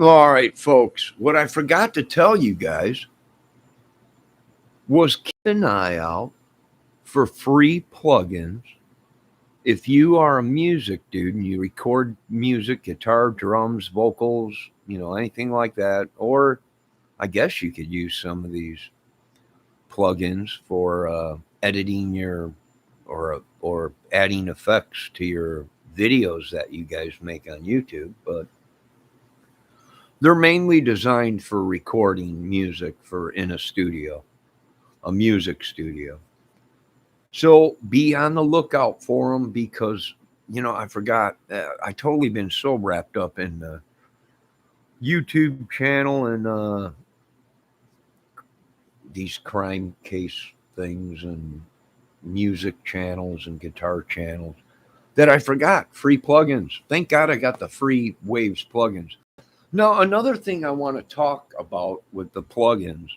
All right, folks. What I forgot to tell you guys was keep an eye out for free plugins. If you are a music dude and you record music, guitar, drums, vocals, anything like that, or I guess you could use some of these plugins for editing your or adding effects to your videos that you guys make on YouTube, but they're mainly designed for recording music for in a studio, a music studio. So be on the lookout for them because I forgot. I totally been so wrapped up in the YouTube channel and these crime case things and music channels and guitar channels that I forgot free plugins. Thank God I got the free Waves plugins. Now, another thing I want to talk about with the plugins,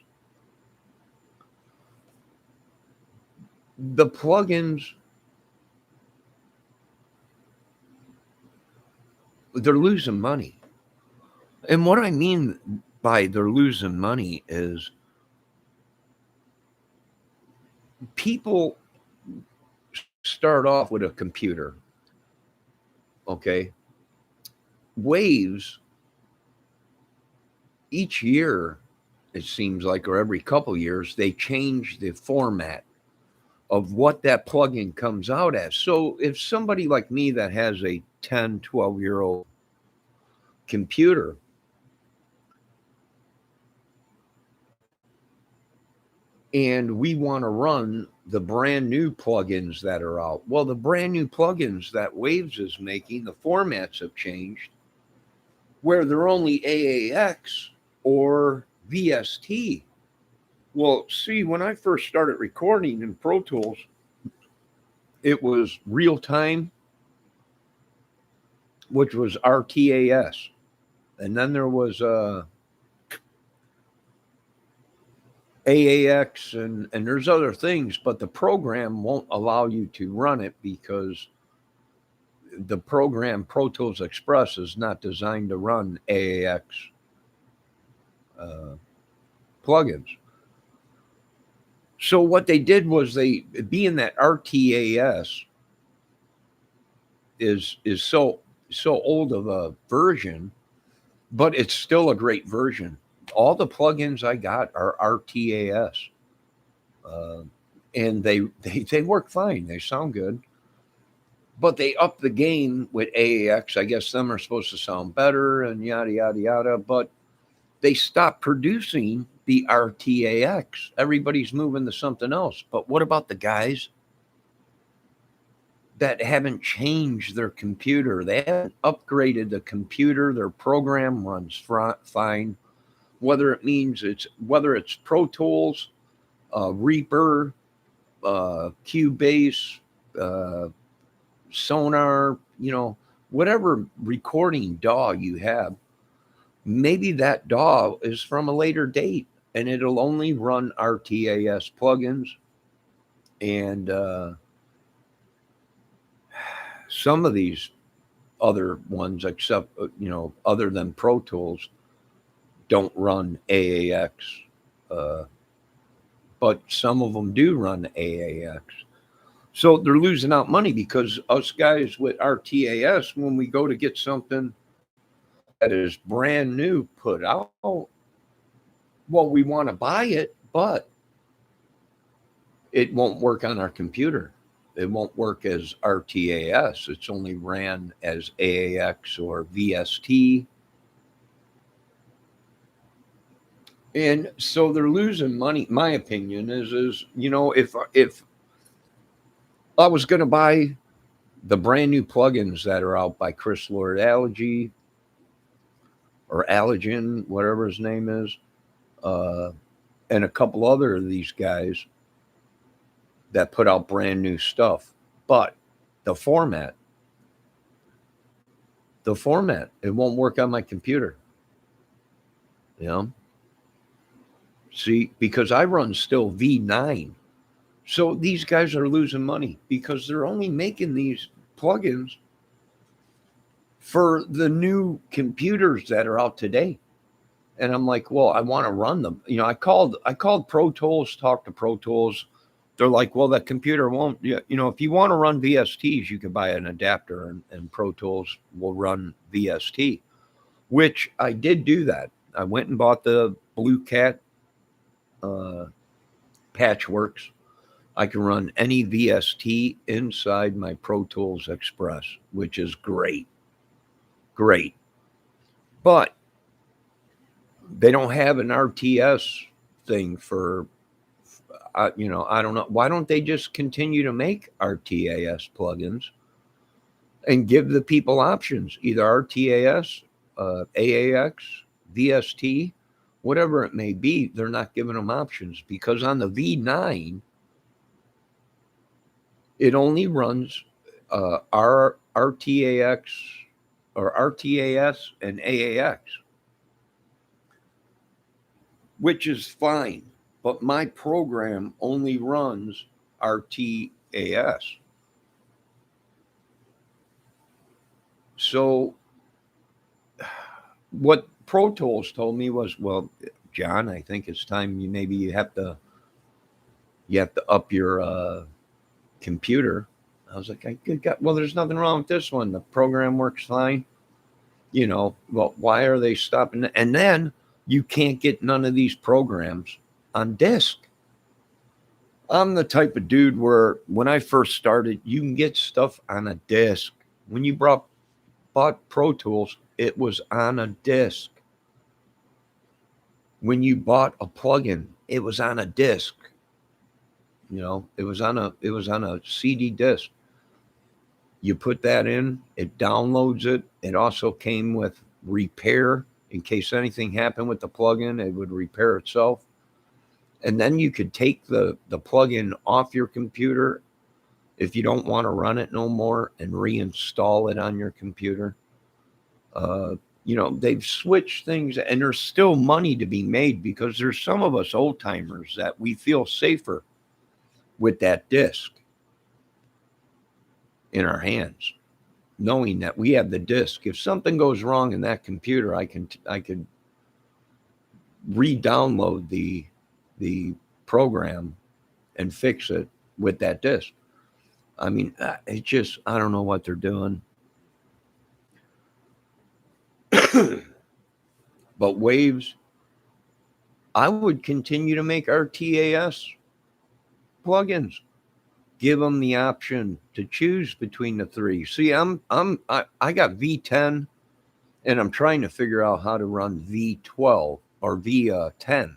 they're losing money. And what I mean by they're losing money is people start off with a computer, okay? Waves, each year, it seems like, or every couple years, they change the format of what that plugin comes out as. So if somebody like me that has a 10, 12-year-old computer, and we want to run the brand new plugins that are out. Well, the brand new plugins that Waves is making, the formats have changed where they're only AAX or VST. Well, see, when I first started recording in Pro Tools, it was real time, which was RTAS. And then there was AAX and there's other things, but the program won't allow you to run it because the program Pro Tools Express is not designed to run AAX plugins. So what they did was being that RTAS is so old of a version, but it's still a great version. All the plugins I got are RTAS, and they work fine. They sound good, but they up the game with AAX. I guess them are supposed to sound better and yada yada yada, but they stopped producing the RTAX. Everybody's moving to something else. But what about the guys that haven't changed their computer? They haven't upgraded the computer. Their program runs fine. Whether it's Pro Tools, Reaper, Cubase, Sonar, whatever recording DAW you have, maybe that DAW is from a later date and it'll only run RTAS plugins. And some of these other ones, except, other than Pro Tools, don't run AAX. But some of them do run AAX. So they're losing out money because us guys with RTAS, when we go to get something that is brand new put out, well, we want to buy it, but it won't work on our computer. It won't work as RTAS. It's only ran as AAX or VST. And so they're losing money. My opinion is if I was going to buy the brand new plugins that are out by Chris Lord Allergy or Allergen, whatever his name is, and a couple other of these guys that put out brand new stuff. But the format, it won't work on my computer. See, because I run still V9. So these guys are losing money because they're only making these plugins for the new computers that are out today. And I'm like, well, I want to run them. I called Pro Tools, talked to Pro Tools. They're like, well, that computer won't. Yeah, if you want to run VSTs, you can buy an adapter, and Pro Tools will run VST, which I did do that. I went and bought the Blue Cat uh, Patchworks. I can run any VST inside my Pro Tools Express, which is great. Great. But they don't have an RTS thing for, I don't know. Why don't they just continue to make RTAS plugins and give the people options, either RTAS, AAX, VST, whatever it may be? They're not giving them options because on the V9, it only runs RTAX or RTAS and AAX, which is fine. But my program only runs RTAS. So what Pro Tools told me was, well, John, I think it's time you have to up your computer. I was like, good God, well, there's nothing wrong with this one. The program works fine. Well, why are they stopping? And then you can't get none of these programs on disk. I'm the type of dude where when I first started, you can get stuff on a disk. When you bought Pro Tools, it was on a disk. When you bought a plugin, it was on a disk. It was on a CD disc. You put that in, it downloads it. It also came with repair in case anything happened with the plugin, it would repair itself. And then you could take the plugin off your computer if you don't want to run it no more and reinstall it on your computer. They've switched things, and there's still money to be made because there's some of us old timers that we feel safer with that disc in our hands, knowing that we have the disc. If something goes wrong in that computer, I could re-download the program and fix it with that disc. I mean, I don't know what they're doing. But Waves, I would continue to make RTAS plugins. Give them the option to choose between the three. See, I got V10, and I'm trying to figure out how to run V12 or V10.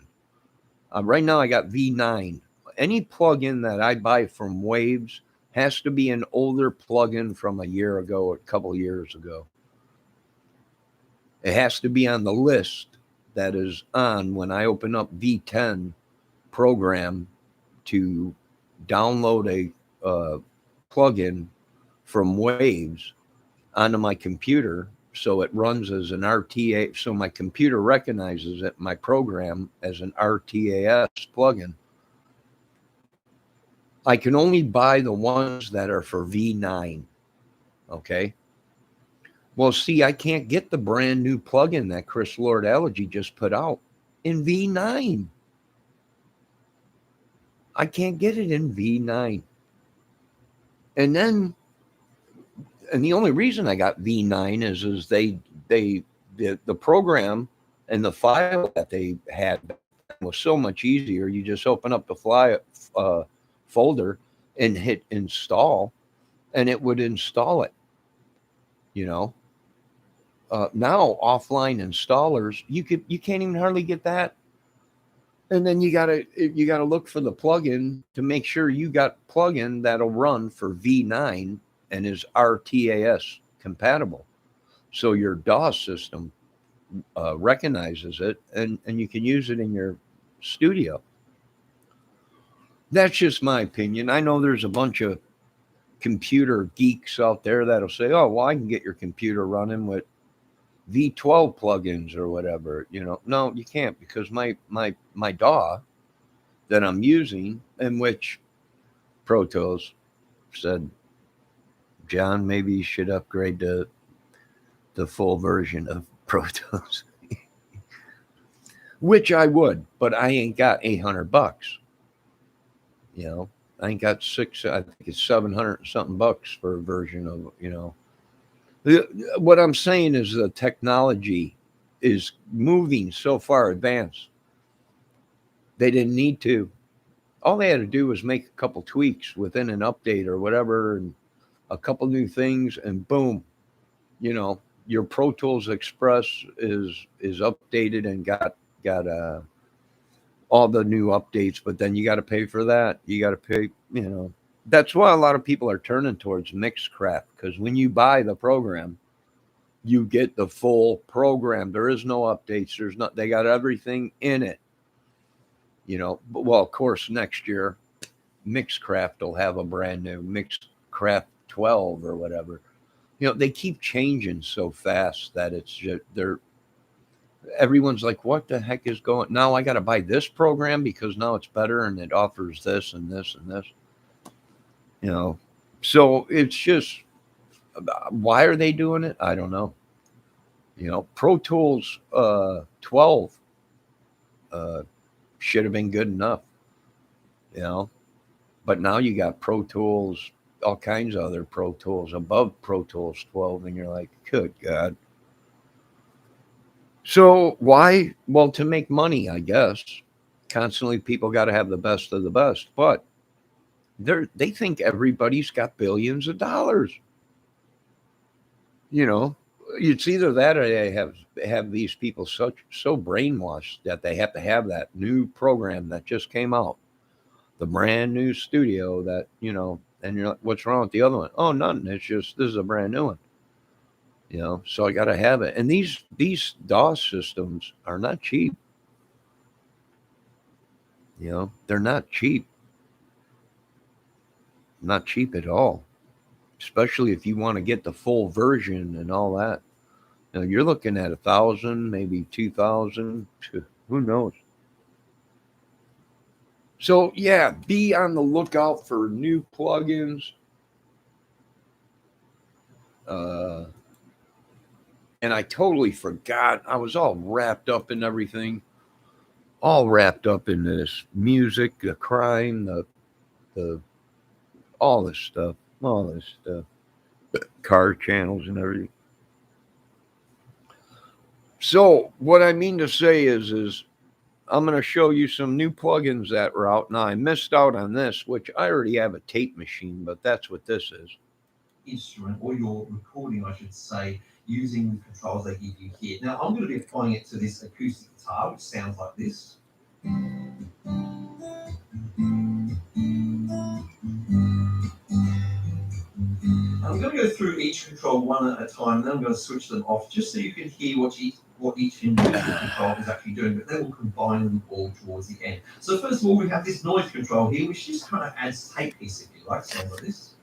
Right now, I got V9. Any plugin that I buy from Waves has to be an older plugin from a year ago or a couple of years ago. It has to be on the list that is on when I open up V10 program to download a plugin from Waves onto my computer, so it runs as an RTA. So my computer recognizes it, my program, as an RTAS plugin. I can only buy the ones that are for V9. Okay. Well, see, I can't get the brand new plugin that Chris Lord Elegy just put out in V9. I can't get it in V9. And the only reason I got V9 is the program and the file that they had was so much easier. You just open up the folder and hit install, and it would install it. Now offline installers, you can't even hardly get that. And then you gotta look for the plugin to make sure you got plugin that'll run for V9 and is RTAS compatible. So your DOS system recognizes it, and you can use it in your studio. That's just my opinion. I know there's a bunch of computer geeks out there that'll say, oh, well, I can get your computer running with V12 plugins or whatever. No, you can't, because my DAW that I'm using, in which Pro Tools said, John, maybe you should upgrade to the full version of Pro Tools, which I would, but I ain't got $800. You know, I ain't got I think it's 700 something bucks for a version of, what I'm saying is the technology is moving so far advanced. They didn't need to. All they had to do was make a couple tweaks within an update or whatever, and a couple new things, and boom, your Pro Tools Express is updated and got all the new updates. But then you got to pay for that. You got to pay. That's why a lot of people are turning towards Mixcraft, because when you buy the program, you get the full program. There is no updates. There's not. They got everything in it. But, well, of course, next year, Mixcraft will have a brand new Mixcraft 12 or whatever. They keep changing so fast that it's just everyone's like, what the heck is going? Now I got to buy this program because now it's better and it offers this and this and this. So it's just, why are they doing it? I don't know. Pro Tools 12 should have been good enough. But now you got Pro Tools, all kinds of other Pro Tools above Pro Tools 12, and you're like, good God. So why? Well, to make money, I guess. Constantly, people got to have the best of the best, but they think everybody's got billions of dollars. It's either that or they have these people so brainwashed that they have to have that new program that just came out, the brand new studio that, and you're like, what's wrong with the other one? Oh, nothing. It's just, this is a brand new one. So I got to have it. And these DOS systems are not cheap. They're not cheap. Not cheap at all. Especially if you want to get the full version and all that. You're looking at 1,000, maybe 2,000. Who knows? So yeah, be on the lookout for new plugins. And I totally forgot. I was all wrapped up in everything. All wrapped up in this music, the crime, the all this stuff. Car channels and everything. So what I mean to say is I'm going to show you some new plugins that were out. Now, I missed out on this, which I already have a tape machine, but that's what this is. Instrument, or your recording, I should say, using the controls they give you here. Now, I'm going to be applying it to this acoustic guitar, which sounds like this. I'm going to go through each control one at a time, and then I'm going to switch them off just so you can hear what each individual control is actually doing, but then we'll combine them all towards the end. So first of all, we have this noise control here, which just kind of adds tape piece, if you like, sounds like this.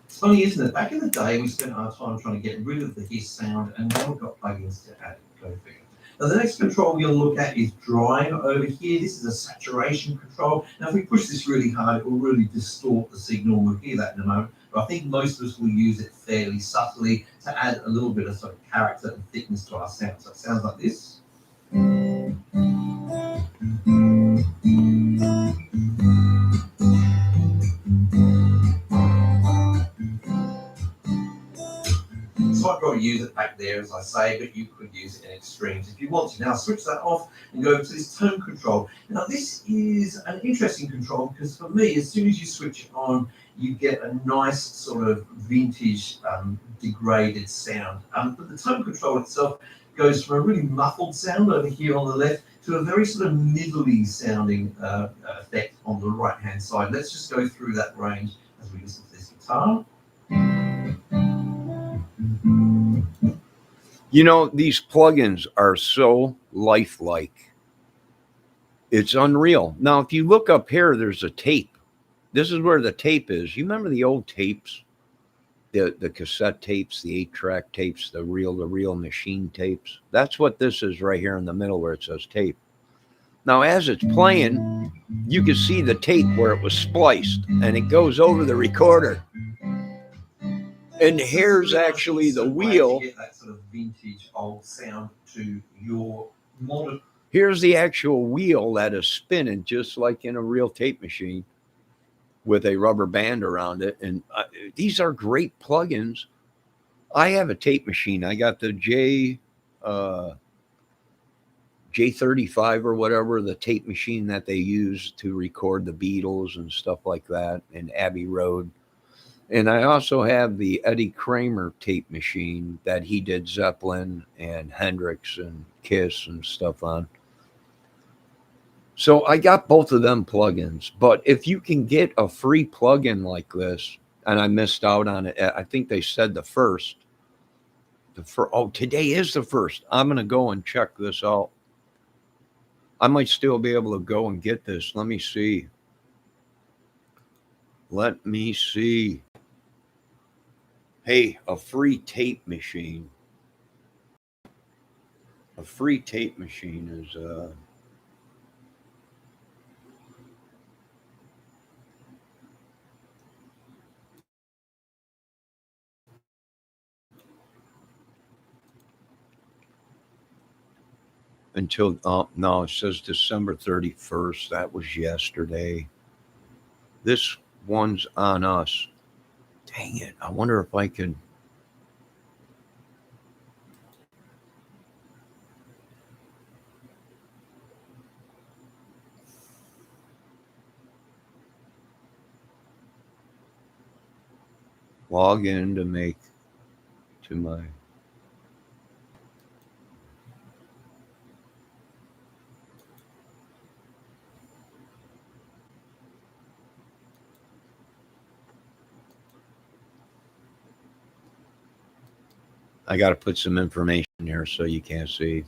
It's funny, isn't it? Back in the day, we spent our time trying to get rid of the hiss sound, and now we've got plugins to add it. Go figure. Now, the next control we're going to look at is drying over here. This is a saturation control. Now, if we push this really hard, it will really distort the signal. We'll hear that in a moment. But I think most of us will use it fairly subtly to add a little bit of sort of character and thickness to our sound. So it sounds like this. So I'd probably use it back there, as I say, but you could use it in extremes if you want to. Now switch that off and go to this tone control. Now this is an interesting control because for me, as soon as you switch it on, you get a nice sort of vintage degraded sound. But the tone control itself goes from a really muffled sound over here on the left to a very sort of middly sounding effect on the right hand side. Let's just go through that range as we listen to this guitar. These plugins are so lifelike. It's unreal. Now, if you look up here, there's a tape. This is where the tape is. You remember the old tapes? The cassette tapes, the 8-track tapes, the reel machine tapes? That's what this is right here in the middle where it says tape. Now, as it's playing, you can see the tape where it was spliced, and it goes over the recorder. And So this is a here's really nice actually the instant way to wheel. get that sort of vintage old sound to your modern. Here's the actual wheel that is spinning just like in a real tape machine with a rubber band around it. And these are great plugins. I have a tape machine. I got the uh, J35 or whatever, the tape machine that they use to record the Beatles and stuff like that, and Abbey Road. And I also have the Eddie Kramer tape machine that he did Zeppelin and Hendrix and Kiss and stuff on. So I got both of them plugins. But if you can get a free plugin like this, and I missed out on it, I think they said the first. Oh, today is the first. I'm gonna go and check this out. I might still be able to go and get this. Let me see. Let me see. Hey, a free tape machine. A free tape machine is until no, it says December 31st. That was yesterday. This one's on us. Dang it. I wonder if I could log in to make to my. I got to put some information here so you can't see.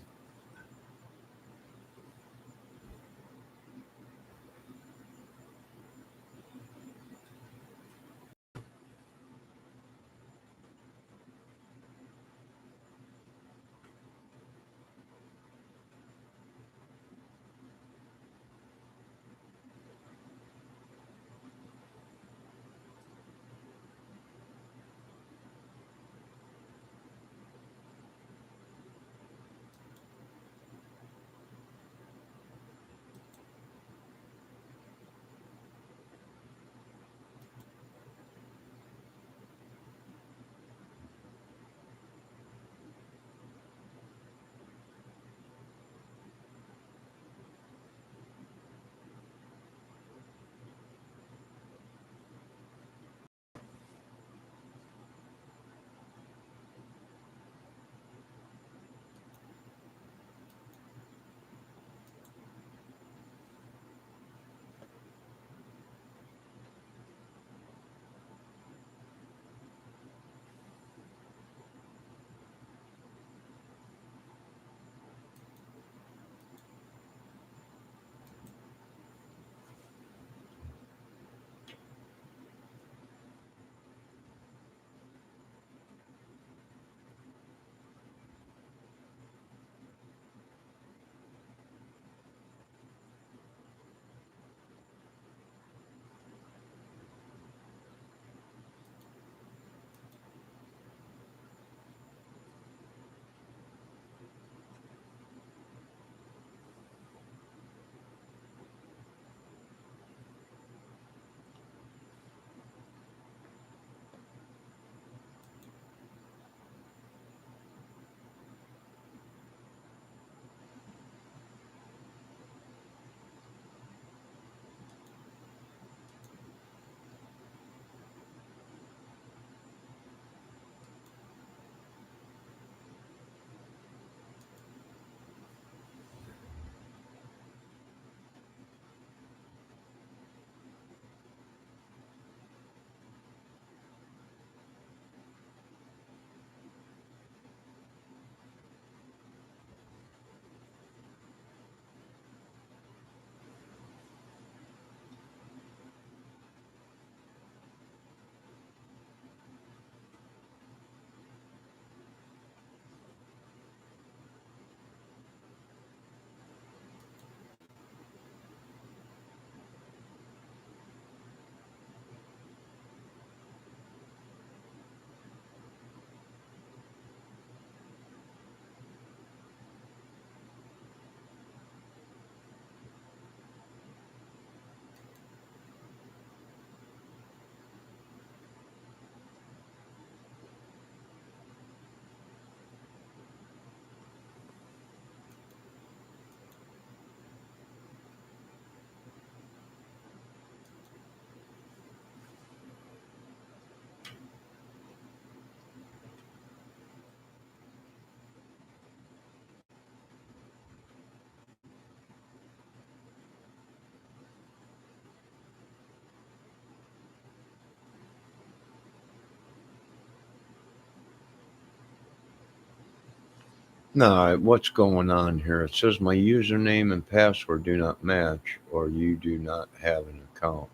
No, what's going on here? It says my username and password do not match, or you do not have an account.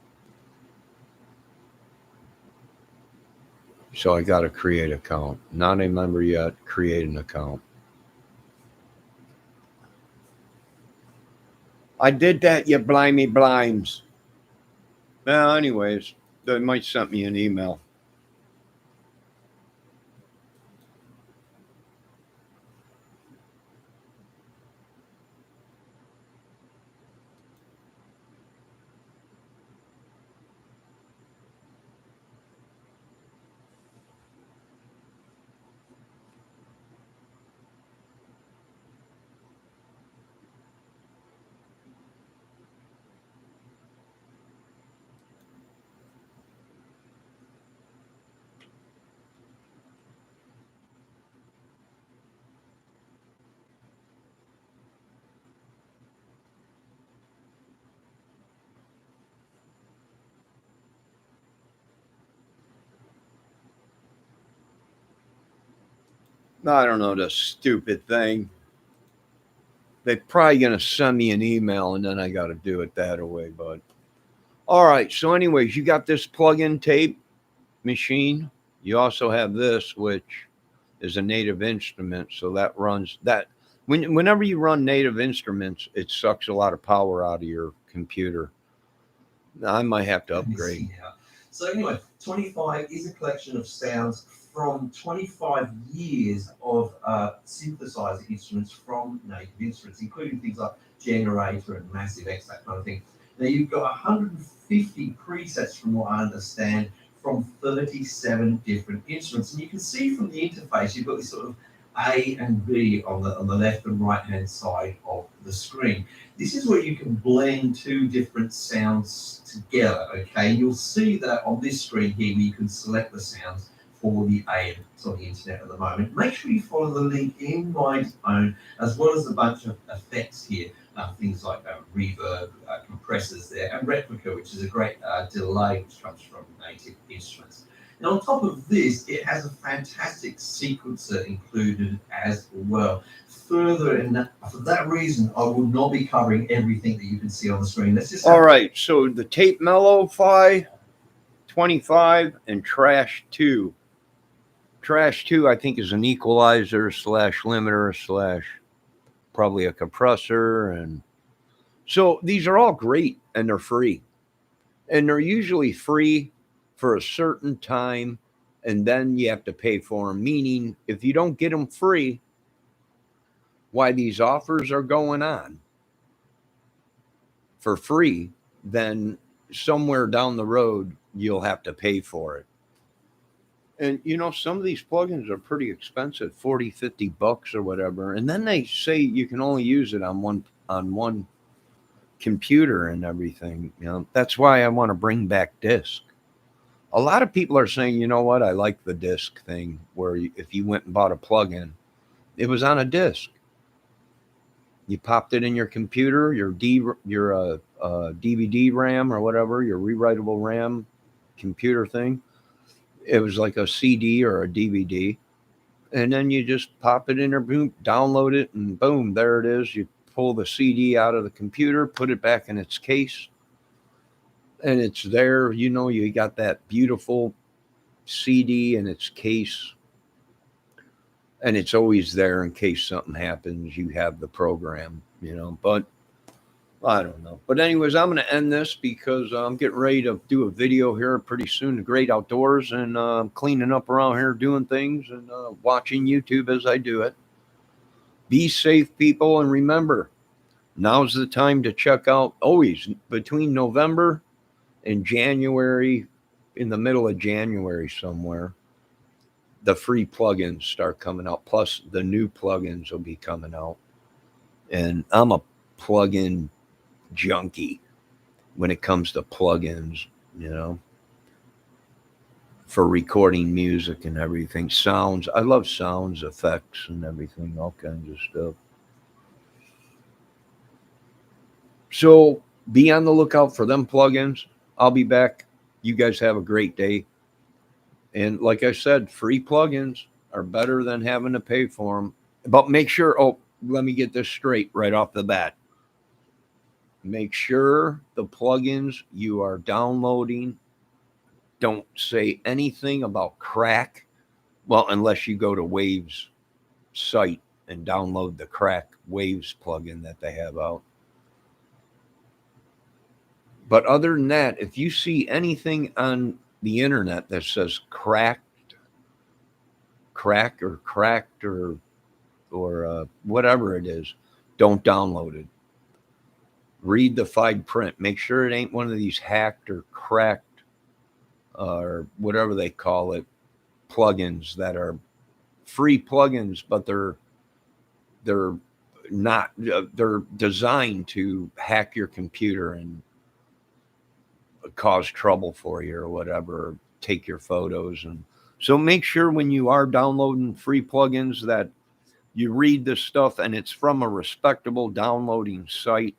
So I got to create an account. Not a member yet. Create an account. I did that, you blimey blimes. Well, anyways, they might send me an email. I don't know, this stupid thing. They're probably going to send me an email and then I got to do it that way. But all right. So, anyways, you got this plug in tape machine. You also have this, which is a native instrument. So that runs that. Whenever you run native instruments, it sucks a lot of power out of your computer. I might have to Let me upgrade. see now. So anyway, 25 is a collection of sounds from 25 years of synthesizer instruments from native instruments, including things like generator and massive X, that kind of thing. Now you've got 150 presets, from what I understand, from 37 different instruments, and you can see from the interface you've got this sort of A and B on the left and right hand side of the screen. This is where you can blend two different sounds together, okay? You'll see that on this screen here where you can select the sounds for the A. It's on the internet at the moment. Make sure you follow the link in my own, as well as a bunch of effects here, things like reverb, compressors there, and replica, which is a great delay which comes from native instruments. Now, on top of this, it has a fantastic sequencer included as well. Further, for that reason, I will not be covering everything that you can see on the screen. Let's just All right. So the tape Mellowfy 25 and Trash 2. Trash 2, I think, is an equalizer slash limiter slash probably a compressor. And so these are all great and they're free. And they're usually free for a certain time. And then you have to pay for them. Meaning, if you don't get them free, why these offers are going on for free, then somewhere down the road, you'll have to pay for it. And some of these plugins are pretty expensive, 40, $50 or whatever. And then they say you can only use it on one computer and everything. That's why I want to bring back disc. A lot of people are saying, you know what, I like the disc thing where if you went and bought a plugin, it was on a disc. You popped it in your computer, your DVD RAM or whatever, your rewritable RAM computer thing. It was like a CD or a DVD, and then you just pop it in there, boom, download it, and boom, there it is. You pull the CD out of the computer, put it back in its case, and it's there. You got that beautiful CD in its case, and it's always there in case something happens. You have the program. But I don't know. But anyways, I'm going to end this because I'm getting ready to do a video here pretty soon. The great outdoors, and cleaning up around here, doing things, and watching YouTube as I do it. Be safe, people, and remember, now's the time to check out. Always between November and January, in the middle of January somewhere, the free plugins start coming out. Plus, the new plugins will be coming out, and I'm a plugin junkie when it comes to plugins, for recording music and everything. Sounds. I love sounds, effects, and everything, all kinds of stuff. So be on the lookout for them plugins. I'll be back. You guys have a great day. And like I said, free plugins are better than having to pay for them. But make sure, oh, let me get this straight right off the bat. Make sure the plugins you are downloading don't say anything about crack. Well, unless you go to Waves site and download the crack Waves plugin that they have out. But other than that, if you see anything on the internet that says cracked or whatever it is, don't download it. Read the fine print. Make sure it ain't one of these hacked or cracked or whatever they call it plugins that are free plugins, but they're not. They're designed to hack your computer and cause trouble for you or whatever. Take your photos, and so make sure when you are downloading free plugins that you read this stuff and it's from a respectable downloading site.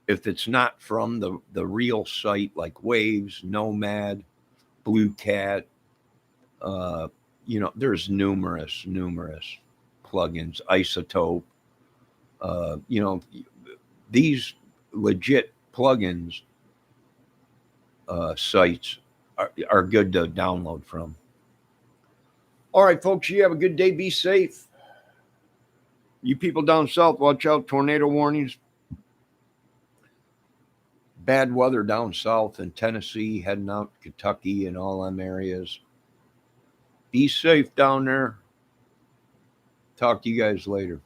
If it's not from the real site like Waves, Nomad, Blue Cat, uh, there's numerous plugins, Isotope, you know, these legit plugins sites are good to download from. All right, folks, you have a good day. Be safe. You people down south, watch out. Tornado warnings. Bad weather down south in Tennessee, heading out Kentucky and all them areas. Be safe down there. Talk to you guys later.